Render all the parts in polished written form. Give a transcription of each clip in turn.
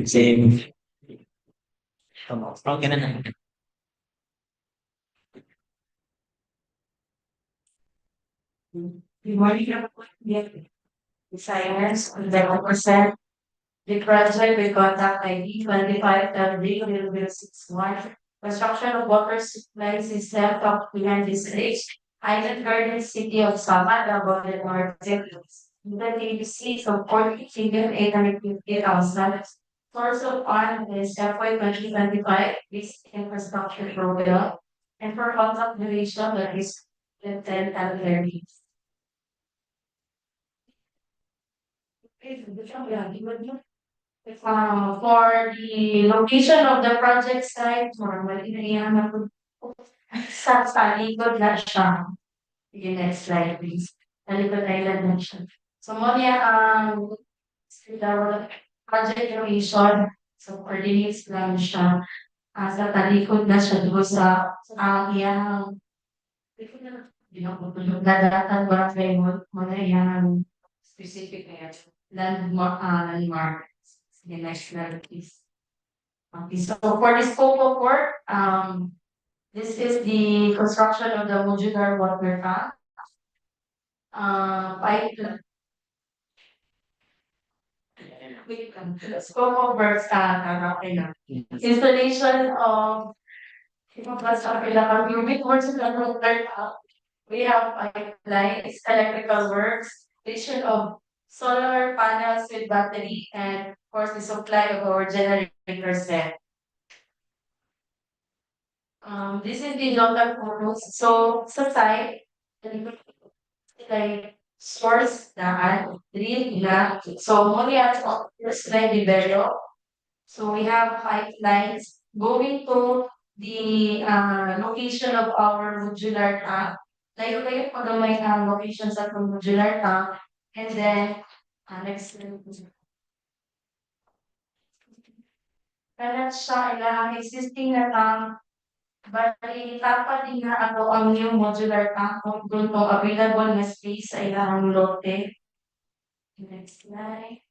Same. Okay na na. Good morning, everyone. Designers on the represent the project with contact ID 25 construction of water supply system of behind this stage. Island Garden City of Samal, Davao del Norte. The ABC of 40,850,000. Source of fund is FY 2025 basic infrastructure program. And for contact duration that is 10 and 30. For the location of the project site, normally na sa likod na siya. Sige, next slide, please. Sa likod island na siya. So, muna the project location, so coordinates lang siya. Sa talikod na siya doon sa iyang nadatan barangay mo na iyang specific na yan. Landmark. Sige, next slide, please. Okay, so for the scope of work, this is the construction of the modular water tank. Pipe, wait lang. Scope of works, okay na. Installation of, cubic works in the water tank. We have pipelines, electrical works, station of solar panels with battery, and of course the supply of our generator set. This is the local photos. So sa site, like source daan, drill na. So muli at first line develop. So we have pipelines going to the location of our modular tank. Layo-layo po na may locations at modular tank. And then, next slide. Kaya siya ilang existing na tank. Bali, dapat din na ang new modular tank kung doon po available na space sa ilang lote. Next slide.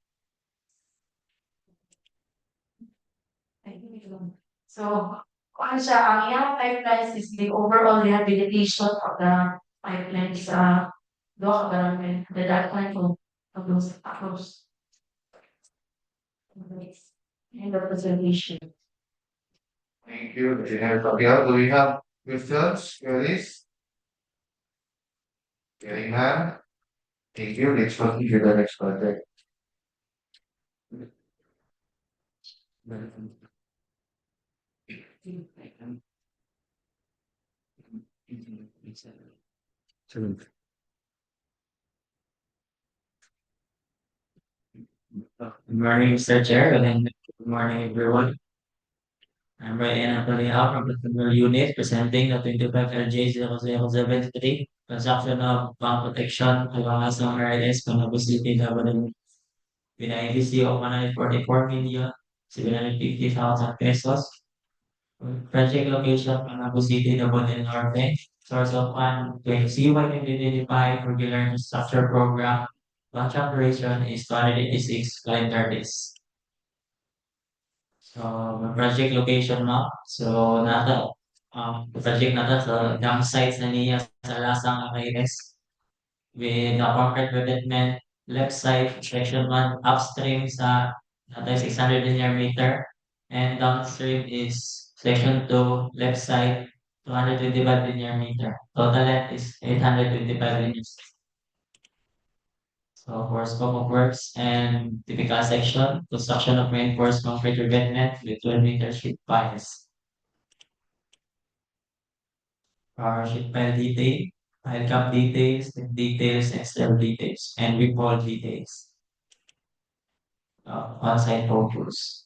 So, kung siya, ang iyang pipelines is the overall rehabilitation of the pipelines sa Doha Barangay, the data ko of those across. End of presentation. Thank you, Engineer Gabriel. Do we have questions, queries? Hearing none. Thank you. Let's continue to the next project. Good morning, Mr. Chair, and good morning, everyone. I'm Brian Antonio from the Criminal Unit presenting the 25 LJ0073 construction of bomb protection along Lasang RLS, Panabo City, Davao del Norte. With an IDC of 144,750,000 pesos. Project location, Panabo City, Davao del Norte. Source of fund, CY 2025 regular infrastructure program. Launch operation is 286 calendar days. So, may project location map. So, project nata sa dump sites na niya sa Lasang Akaires with the concrete revetment left side section 1 upstream sa nata 600 linear meter and downstream is section 2 left side 225 linear meter. Total length is 825 linear. So for scope of works and typical section, construction of reinforced concrete revetment with 12-meter sheet piles. Sheet pile detail, pile cap details, and slab details, and rip wall details. On-site photos.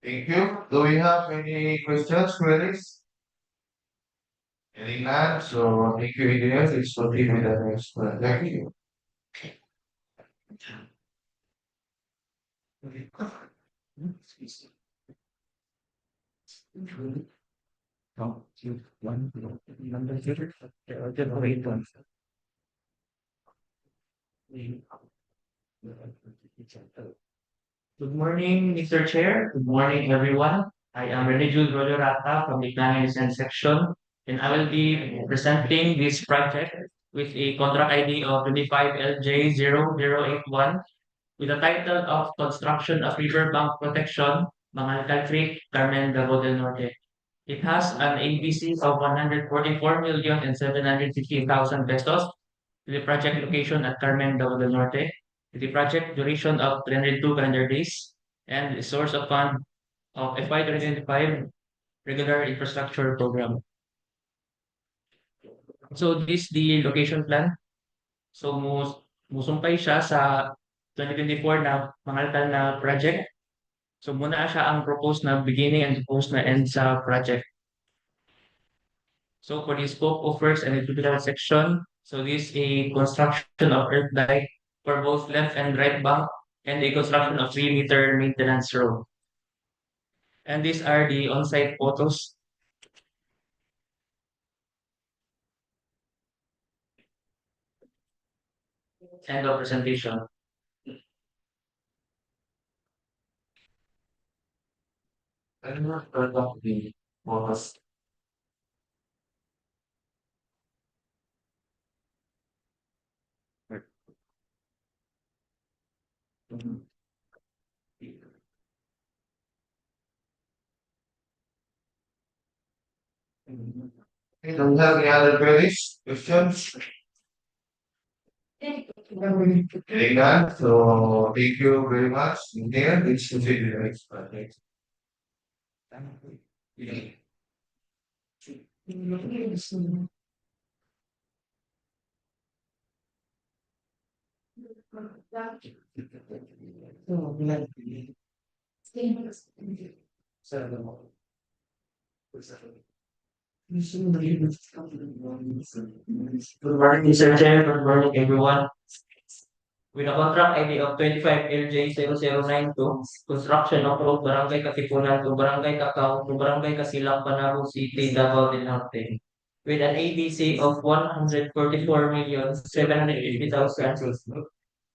Thank you. Do we have any questions, queries? Hearing none, so thank you, engineers. It's proceed with the next one. Thank you. Good morning, Mr. Chair. Good morning, everyone. I am Renijul Rolorata from the Planning Design Section, and I will be presenting this project with a contract ID of 25LJ0081 with the title of Construction of Riverbank Protection, Mangalcal Creek, Carmen, Davao del Norte. It has an ABC of 144,750,000 pesos to the project location at Carmen, Davao del Norte, to the project duration of 302 calendar days, and the source of fund of FY 2025 regular infrastructure program. So this the location plan. So musumpay siya sa 2024 na Mangalcal na project. So muna siya ang proposed na beginning and proposed na end sa project. So for the scope of works and the tutorial section, so this is a construction of earth dike for both left and right bank and a construction of 3-meter maintenance road. And these are the on-site photos. End of presentation. I'm not going to be bonus. Okay, don't we have any other queries, questions? Hearing none, so thank you very much. Again, let's proceed with the next project. Good morning, Mr. Chair. Good morning, everyone. With a contract ID of 25LJ0092, construction of road Barangay Katipunan to Barangay Cacao to Barangay Kasilak, Panabo City, Davao del Norte. With an ABC of 144,750,000.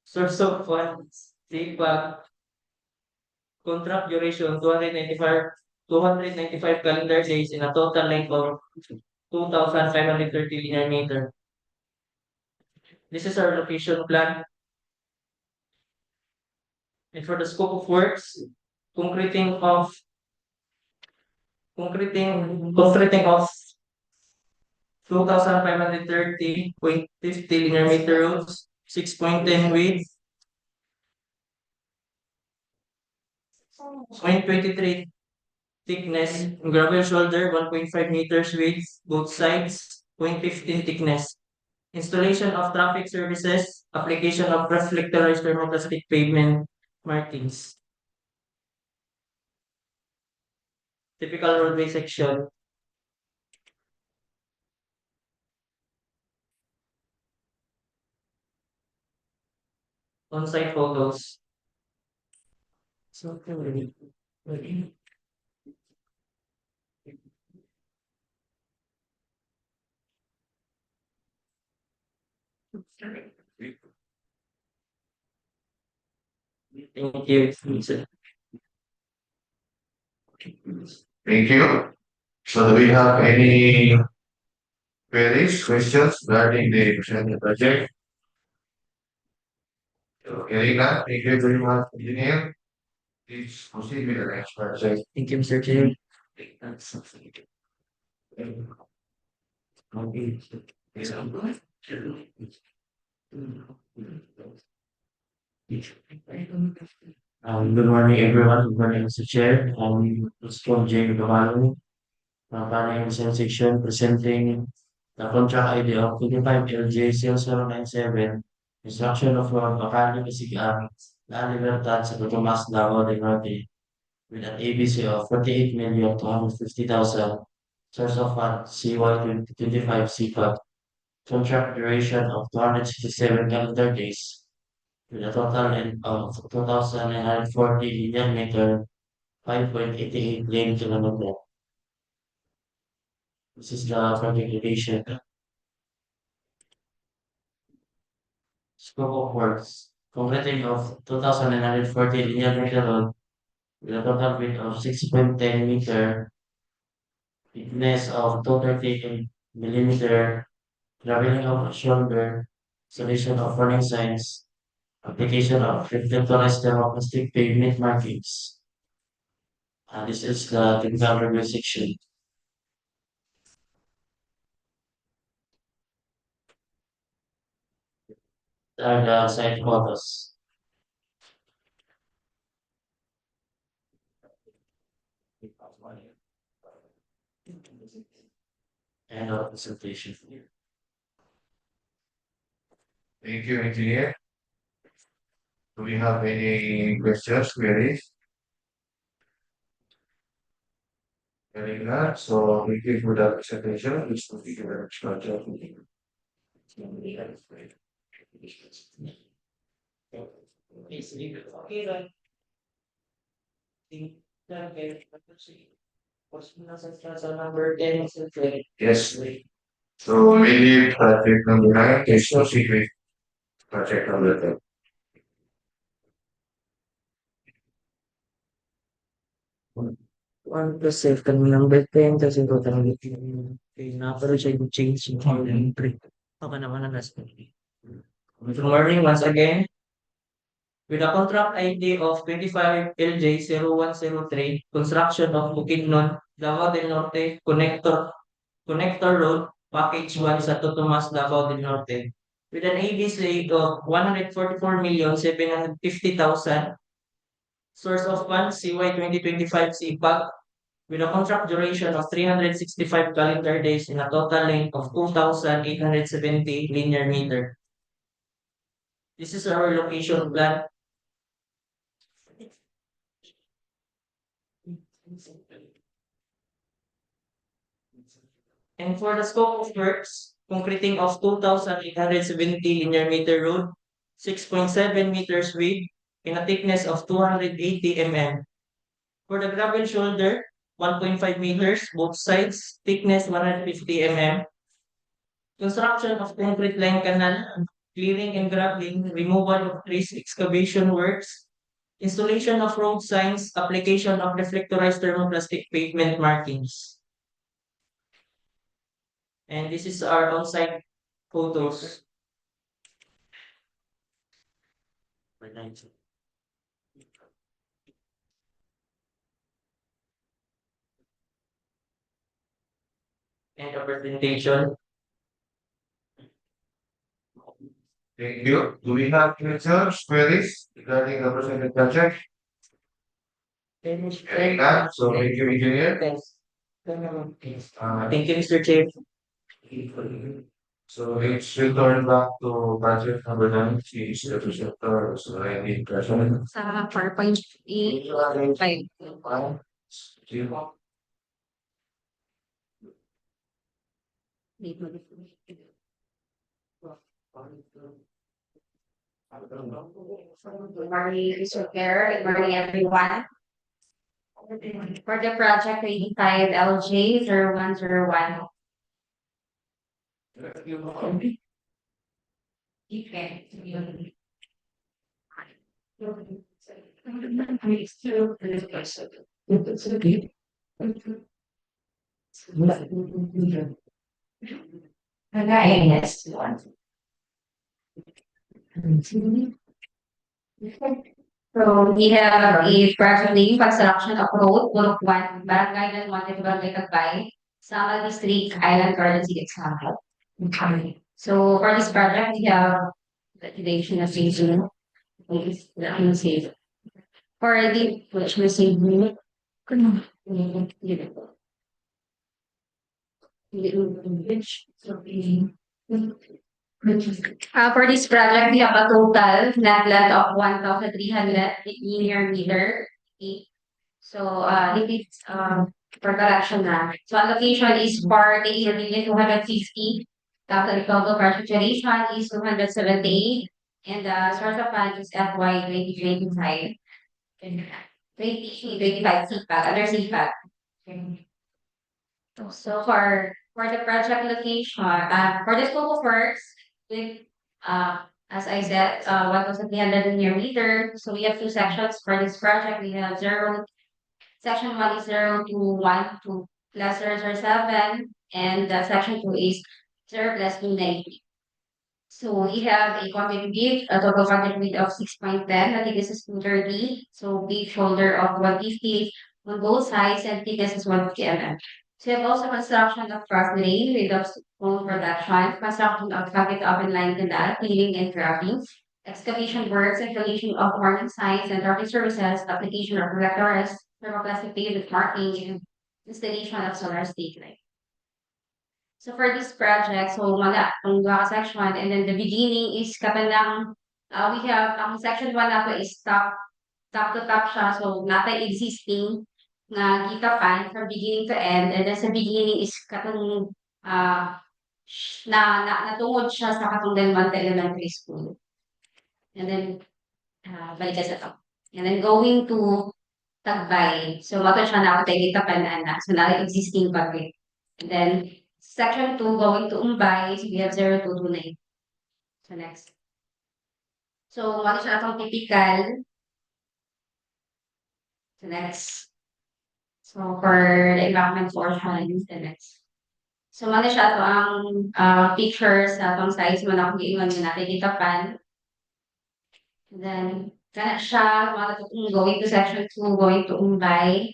Source of funds, CPAC, contract duration 295 calendar days in a total length of 2,530 linear meter. This is our location plan. And for the scope of works, concreting of concreting of 2,530.50 linear meter roads, 6.10 width, 0.23 thickness, gravel shoulder, 1.5 meters width, both sides, 0.15 thickness. Installation of traffic services, application of reflectorized thermoplastic pavement markings. Typical roadway section. On-site photos. So, thank you. Thank you. So do we have any queries, questions regarding the presented project? So hearing none, thank you very much, engineer. Please proceed with the next project. Thank you, Mr. Chair. Good morning, everyone. Good morning, Mr. Chair. It's from J. Davao, Planning Design Section, presenting the contract ID of 25LJ0097, construction of road Bacardi Kasigan, La Libertad sa Tomas, Davao del Norte, with an ABC of 48,250,000 Source of funds, CY 2025 CFAB. Contract duration of 267 calendar days with a total length of 2,940 linear meter, 5.88 lane kilometer. This is the project duration. Scope of works. Completing of 2,940 linear meter road with a total width of 6.10 meter, thickness of 230 millimeter, graveling of shoulder, installation of warning signs, application of reflectorized thermoplastic pavement markings. This is the technical review section. Are the site photos. And our presentation. Thank you, engineer. Do we have any questions, queries? Hearing none, so we give you the presentation, which will be the next project. Okay, right. Think that was nasa number 10 is okay. Yes. So mainly project number 9 is proceed with project number 10. One plus safe kan number 10 kasi ko talaga okay na pero siya yung change yung number. Okay naman na last. Good morning once again. With a contract ID of 25 LJ0103, construction of Bukidnon, Davao del Norte, Connector Road, Package 1 sa Tomas, Davao del Norte. With an ABC of 144,750,000. Source of funds, CY 2025 CPAG. With a contract duration of 365 calendar days and a total length of 2,870 linear meter. This is our location plan. And for the scope of works, concreting of 2,870 linear meter road, 6.7 meters width, in a thickness of 280 mm. For the gravel shoulder, 1.5 meters, both sides, thickness 150 mm. Construction of concrete line canal, clearing and graveling, removal of trees, excavation works, installation of road signs, application of reflectorized thermoplastic pavement markings. And this is our on-site photos. And a presentation. Thank you. Do we have questions, queries regarding the presented project? Hearing none, so thank you, engineer. Thanks. Thank you, Mr. Chair. So let's return back to project number 9, which is the receptor, so I need question. Sa 4.85. Good morning, Mr. Chair. Good morning, everyone. For the project 85 LJ 0101. Yes. So we have a project name, construction of road, Purok 1, Barangay Del Norte, Barangay Kapay, Samal District, Island Garden City, Samal. Okay. So for this project, we have the relation of season. For the which we say for this project, we have a total net length of 1,300 linear meter. Okay. So if it's for collection na. So allocation is for the 8,250,000. The total project duration is 278. And the source of fund is FY 2025. 2025 CPAC, under CPAC. So for the project location, for the scope of works, with as I said, 1,300 linear meter. So we have two sections for this project. We have section 1 is 0 to 1 to plus 007, and section 2 is 0 plus 290. So we have a concrete width, a total concrete width of 6.10. I think this is 230. So big shoulder of 150 on both sides, and thickness is 150 mm. So we have also construction of cross lane with of stone production, construction of concrete open line canal, cleaning and graving, excavation works, installation of warning signs and traffic services, application of reflectors, thermoplastic pavement marking, and installation of solar street light. So for this project, so wala ang duha ka section, and then the beginning is katandang we have ang section 1 nato is top to top siya, so natay existing nga gikapan from beginning to end, and then sa beginning is katong natungod siya sa katong Del Monte Elementary School. And then balik ka sa top. And then going to Tagbay. So mato siya na natay gikapan na, so natay existing pa. And then section 2 going to Umbay, so we have 0 to 29. So next. So what is atong typical? So next. So for the environment portion, the next. So ano siya to ang pictures sa atong size mo na kung giingon mo natin dito pan. And then kana siya going to section 2, going to Umbay.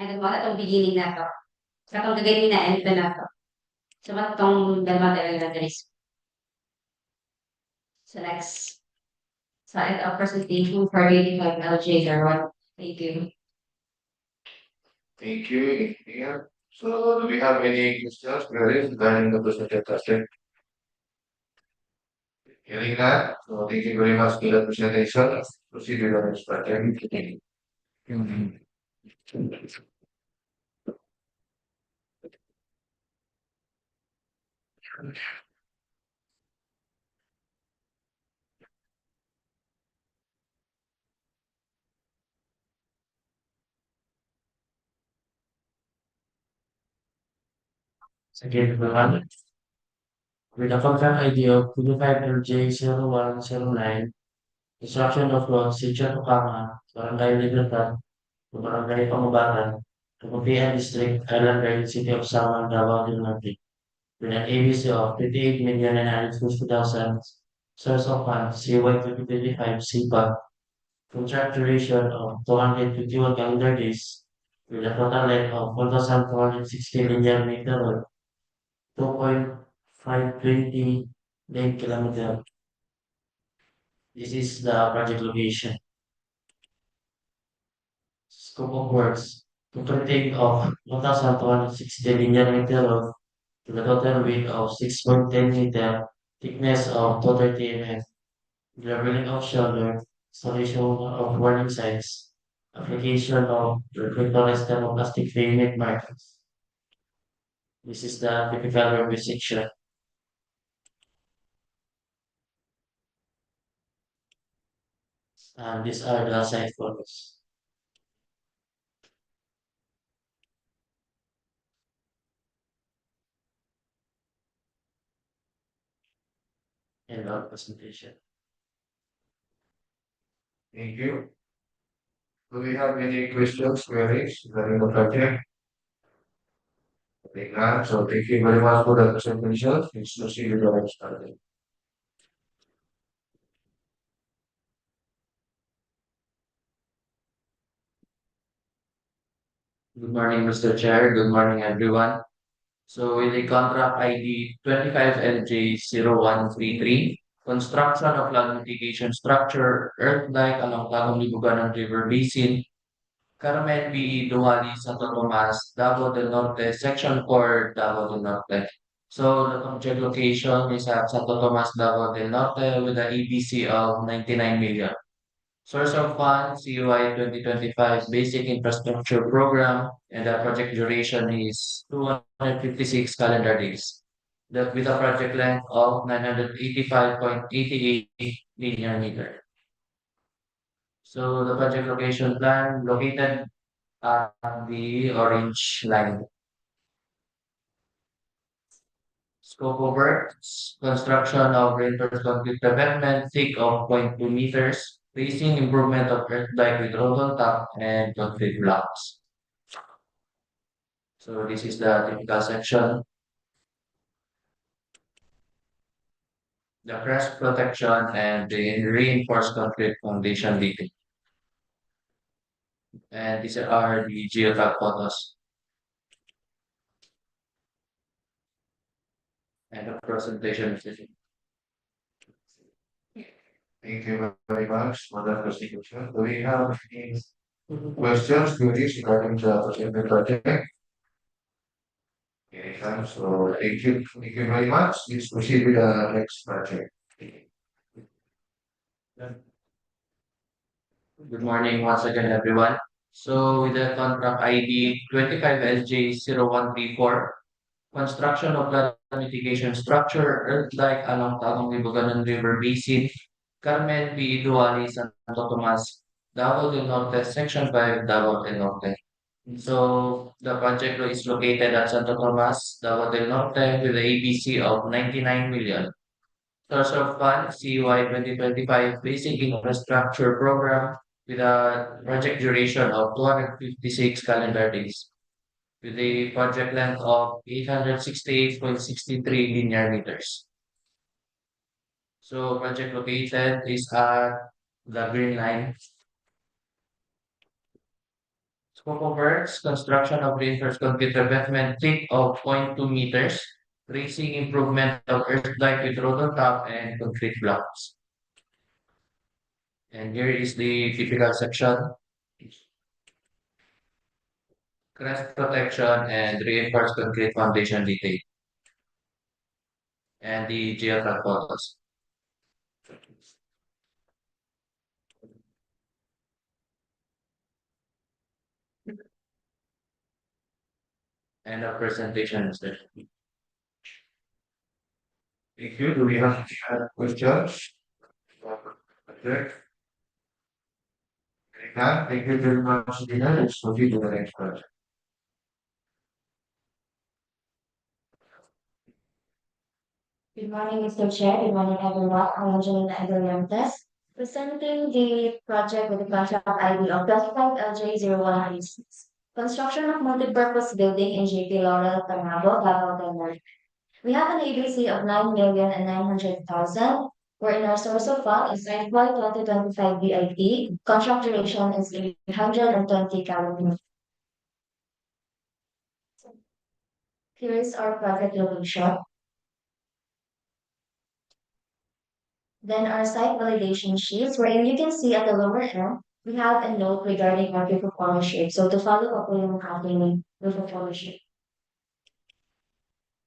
And then wala itong beginning na to. So itong gagawin na end na to. So wala itong dalawang elementary school. So next. So a presentation for reading by LJ Garwan. Thank you. Thank you. Yeah. So do we have any questions regarding the presentation? Hearing that, so thank you very much for the presentation. Proceed with the next project. Sige, everyone. With the contract ID of 25LJ0109, construction of road, Sitio Tukama, Barangay Libertad, to Barangay Pangubaran, to Kaputian District, Island Island City of Samal, Davao del Norte, with an ABC of 58,950,000, source of funds, CY 2025, CPA, contract duration of 251 calendar days, with a total length of 1,260 linear meter, 2.520 lane kilometer. This is the project location. Scope of works. Completing of 1,260 linear meter road to the total width of 6.10 meter, thickness of 230 mm, leveling of shoulder, installation of warning signs, application of reflectorless thermoplastic pavement markings. This is the typical roadway section. And these are the site photos. In our presentation. Thank you. Do we have any questions, queries regarding the project? Think not, so thank you very much for the presentation. Please proceed with the next project. Good morning, Mr. Chair. Good morning, everyone. So with the contract ID 25LJ0133, construction of flood mitigation structure, earth dike along Tagum Libugan River Basin, Carmen BE Duhali, Santo Tomas, Davao del Norte, Section 4, Davao del Norte. So the project location is at Santo Tomas, Davao del Norte with an EBC of 99 million. Source of funds, CUI 2025 Basic Infrastructure Program, and the project duration is 256 calendar days. That with a project length of 985.88 linear meter. So the project location plan located on the orange line. Scope of works, construction of reinforced concrete pavement thick of 0.2 meters, facing improvement of earth dike with roll top and concrete blocks. So this is the typical section. The crest protection and the reinforced concrete foundation detail. And these are the geotag photos and the presentation. Thank you very much for that presentation. Do we have any questions, queries regarding the presented project? Okay, so thank you very much. Let's proceed with the next project. Good morning once again, everyone. So with the contract ID 25LJ0134, construction of flood mitigation structure, earth dike along Tagong Liboganan River Basin, Carmen P. Duali, Santo Tomas, Davao del Norte, Section 5, Davao del Norte. So the project is located at Santo Tomas, Davao del Norte with the ABC of 99 million. Source of funds, CUI 2025 Basic Infrastructure Program with a project duration of 256 calendar days with a project length of 868.63 linear meters. So project located is at the green line. Scope of works, construction of reinforced concrete revetment thick of 0.2 meters, tracing improvement of earth dike with rotor top and concrete blocks. And here is the typical section. Crest protection and reinforced concrete foundation detail. And the geotag photos. And the presentation is there. Thank you. Do we have any questions? Project? Thank you very much, Dina. Let's proceed to the next project. Good morning, Mr. Chair. Good morning, everyone. I'm Angelina Aguilantes, presenting the project with the contract ID of 25LJ0136. Construction of multipurpose building in JP Laurel, Panabo, Davao del Norte. We have an ABC of 9,900,000, wherein our source of fund is FY 2025 BIP. Contract duration is 320 calendar. Here is our project location. Then our site validation sheets, wherein you can see at the lower end, we have a note regarding our proof of ownership. So to follow up with yung ating proof of ownership.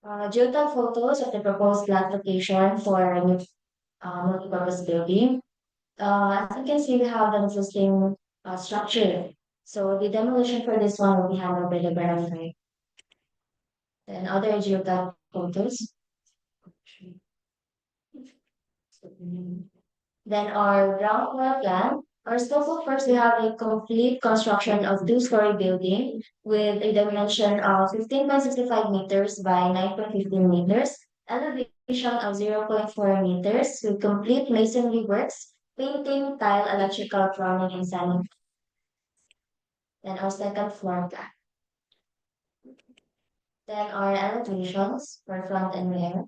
Geotag photos of the proposed land location for our new multipurpose building. As you can see, we have an existing structure. So the demolition for this one will be handled by the barangay. Then other geotag photos. Then our ground floor plan. Our scope of works, we have a complete construction of two-story building with a dimension of 15.65 meters by 9.15 meters, elevation of 0.4 meters with complete masonry works, painting, tile, electrical, plumbing, and sanding. Then our second floor plan. Then our elevations for front and rear.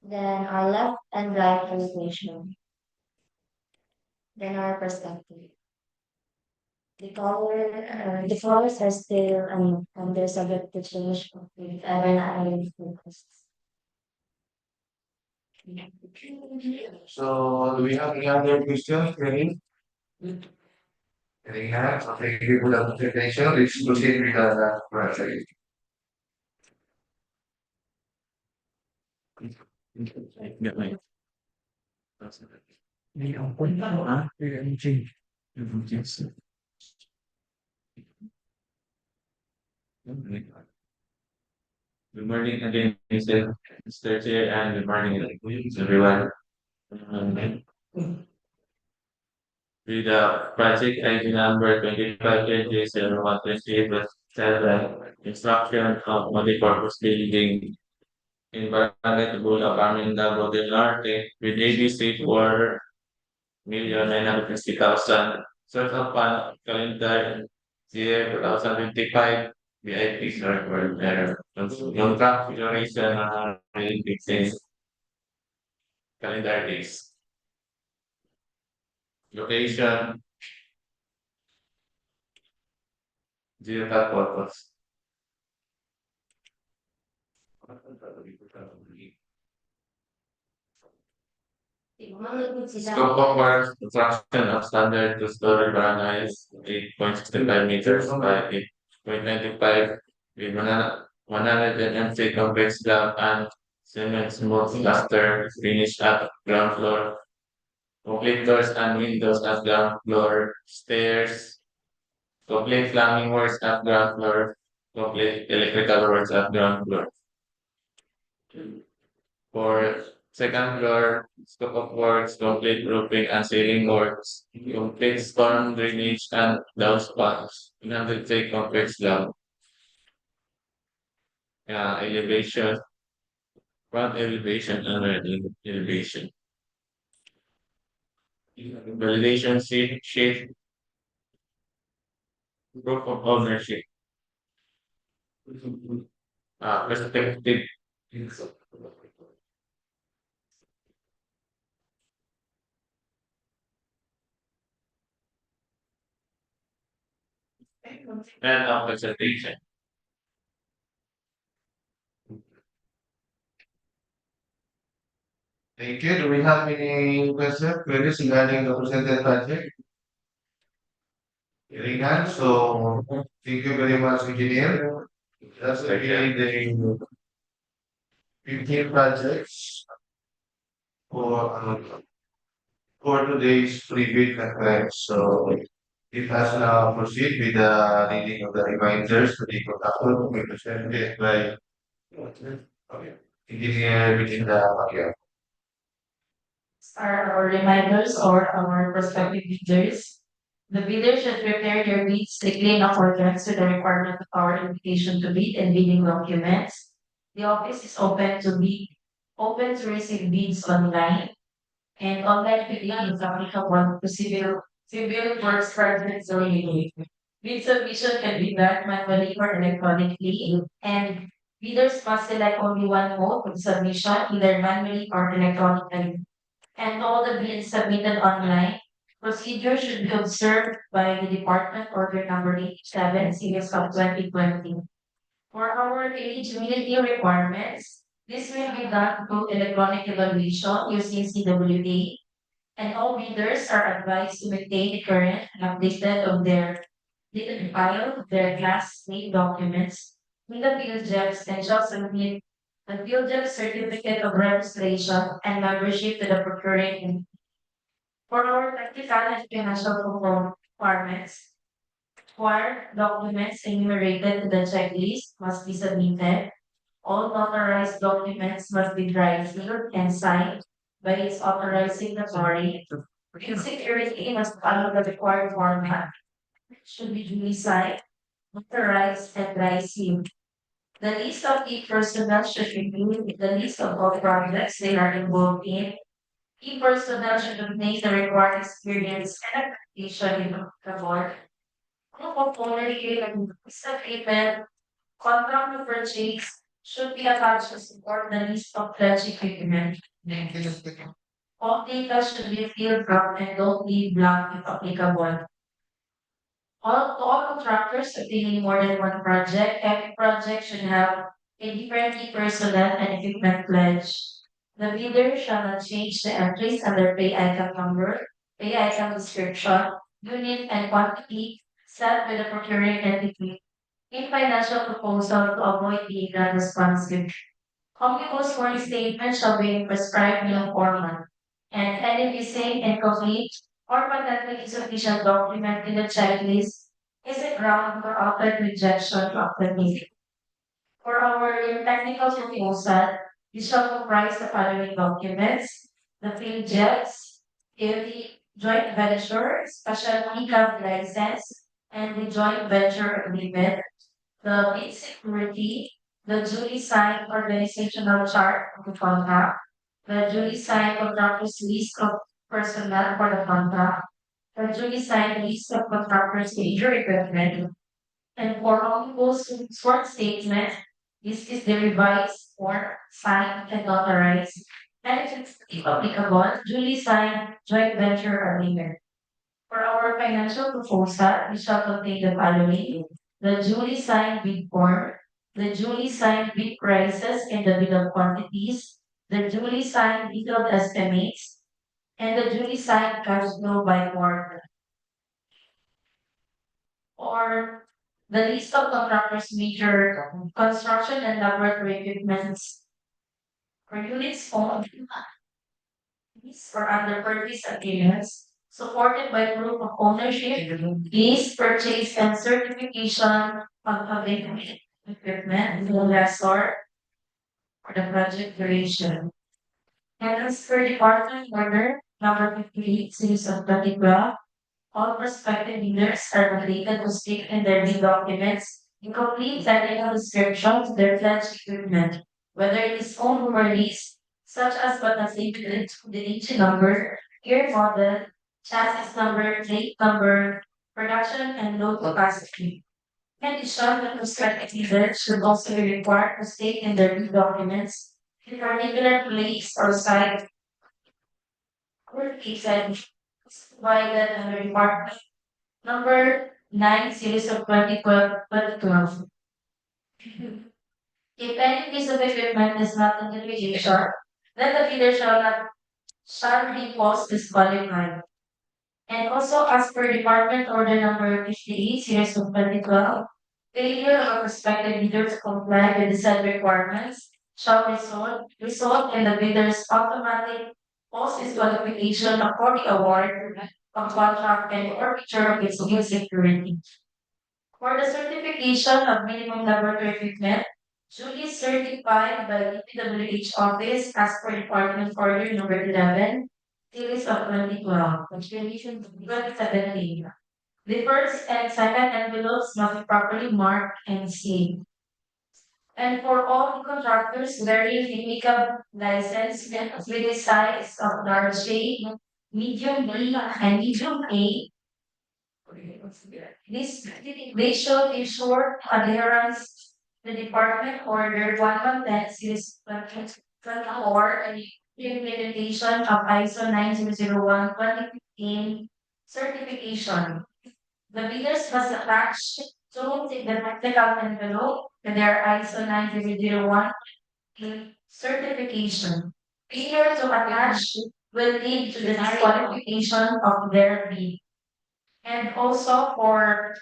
Then our left and right elevation. Then our perspective. The colors are still, they're subject to change if ever I focus. So, do we have any other questions, Kenny? Any hands? Thank you for the presentation. Let's proceed with the next project. Good morning again, Mr. Chair, and good morning, everyone. Um, With the project ID number 25K0128 was said that construction of multi-purpose building in Barangay Carmen, Davao del Norte with ABC for 1,950,000. Source of fund calendar year 2025 VIPs are for their contract duration fixing calendar days. Location, geotag purpose. Scope of work, construction of standard two-story barangays, 8.65 meters by 8.95 with 100 complex slab and cement smooth plaster finished at ground floor. Complete doors and windows at ground floor, stairs, complete plumbing works at ground floor, complete electrical works at ground floor. For second floor, scope of works, complete roofing and ceiling works, complete storm drainage and downspouts, 100 complex down, elevation, front elevation and rear elevation. Validation sheet, proof of ownership, perspective, and a presentation. Thank you. Do we have any questions, queries regarding the presented project? Hearing none, so thank you very much, engineer. That's again the 15 projects for today's pre-bid request. So it has now proceed with the reading of the reminders to the contractor to be presented by engineer within the area. Are our reminders or our prospective bidders. The bidder should prepare their bids strictly in accordance with the requirement of our invitation to bid and bidding documents. The office is open to receive bids online, and online bidding is applicable to civil works projects only. Bid submission can be done manually or electronically, and bidders must select only one mode of submission, either manually or electronically, and all the bids submitted online. Procedure should be observed by the Department Order Number 87, Series of 2020. For our eligibility requirements, this will be done through electronic evaluation using CWA, and all bidders are advised to maintain current and updated of their data file, their class name documents, with the PhD extension submit the PhD certificate of registration and membership to the procuring. For our technical and financial requirements, required documents enumerated to the checklist must be submitted. All notarized documents must be dry sealed and signed by its authorized signatory. Security must follow the required format. It should be duly signed, notarized, and dry sealed. The list of key personnel should include the list of all projects they are involved in. Key personnel should obtain the required experience and accreditation in the board. Proof of ownership and agreement, contract to purchase should be attached to support the list of pledge equipment. All data should be filled out and don't leave blank if applicable. All contractors obtaining more than one project, every project should have a different key personnel and equipment pledge. The bidder shall not change the entries under pay item number, pay item description, unit and quantity set by the procuring entity in financial proposal to avoid being non-responsive. Omnibus warning statement shall be prescribed in a format. and any missing, incomplete, or potentially insufficient document in the checklist is a ground for outright rejection of the meeting. For our technical proposal, we shall comprise the following documents: the field jets, the joint venture, special income license, and the joint venture agreement, the bid security, the duly signed organizational chart of the contract, the duly signed contractor's list of personnel for the contract, the duly signed list of contractors' major equipment, and for omnibus short statement, this is the revised form, signed and authorized, and if applicable, duly signed joint venture agreement. For our financial proposal, we shall contain the following: the duly signed bid form, the duly signed bid prices and the bill of quantities, the duly signed detailed estimates, and the duly signed cash flow by quarter. Or the list of contractors' major construction and laboratory equipments for units owned or under purchase agreements supported by proof of ownership, lease, purchase, and certification of available equipment to the lessor for the project duration. And as per Department Order number 58, series of 2012, all prospective bidders are mandated to state in their bid documents in complete technical descriptions of their pledged equipment, whether it is owned or leased, such as but not limited to the engine number, year model, chassis number, plate number, production and load capacity. In addition, the prospective bidders should also be required to state in their bid documents the particular place or site where located provided under Department Number 9, series of 2012. If any piece of equipment is not in the revision, then the bidder shall be false disqualified. And also, as per Department Order number 58, series of 2012, failure of a prospective bidder to comply with the said requirements shall result in the bidder's automatic false disqualification of the award of contract and forfeiture of its legal security. For the certification of minimum laboratory equipment, duly certified by the DPWH office as per Department Order number 11, series of 2012, 2017. The first and second envelopes must be properly marked and sealed. And for all contractors wearing the makeup license with the size of large A, medium B, and medium A, they should ensure adherence to the Department Order 110 Series 2024 and the implementation of ISO 9001 2015 certification. The bidders must attach to the technical envelope to their ISO 9001 certification. Failure to attach will lead to the disqualification of their bid. And also for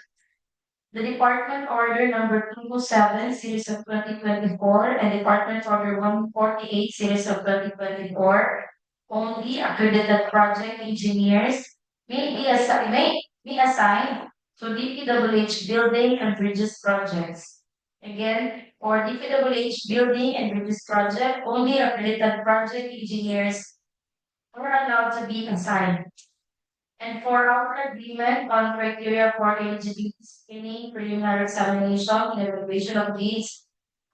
the Department Order number 227, series of 2024, and Department Order 148, series of 2024, only accredited project engineers may be assigned to DPWH building and bridges projects. Again, for DPWH building and bridges project, only accredited project engineers are allowed to be assigned. And for our agreement on criteria for eligibility screening, preliminary examination, and evaluation of needs,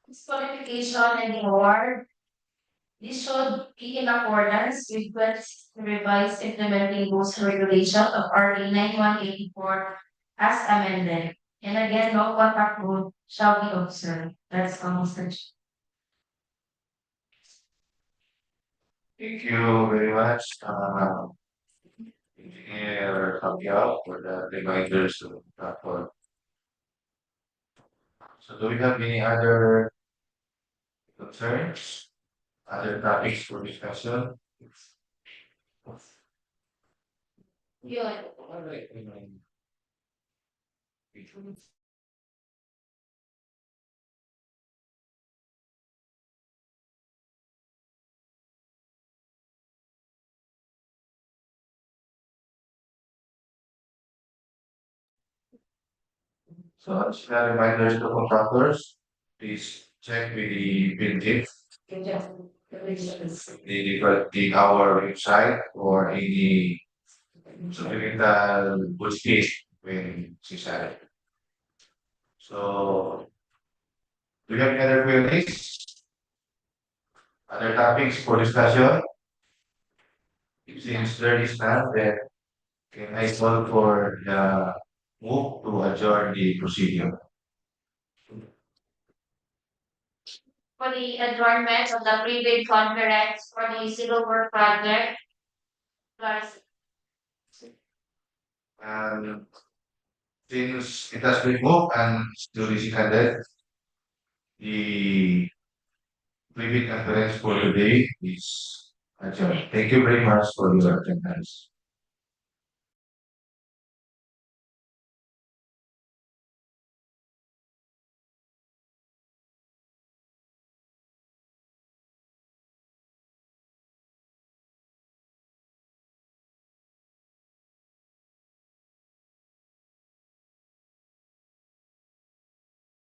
disqualification, and the award, this should be in accordance with the revised implementing rules and regulations of RA 9184 as amended. And again, no contact rule shall be observed. That's all, Mr. Chair. Thank you very much, Engineer Kapiao, for the reminders of that one. So do we have any other concerns, other topics for discussion? Yun. All right. So additional reminders to contractors, please check with the bill tip, the our website or any supplemental boosting when necessary. So, do you have any other queries? Other topics for discussion? Since there is none, then can I call for the move to adjourn the procedure? For the adjournment of the pre-bid conference for the civil work project. Plus, And since it has been moved and duly seconded, the pre-bid conference for today is adjourned. Thank you very much for your attendance.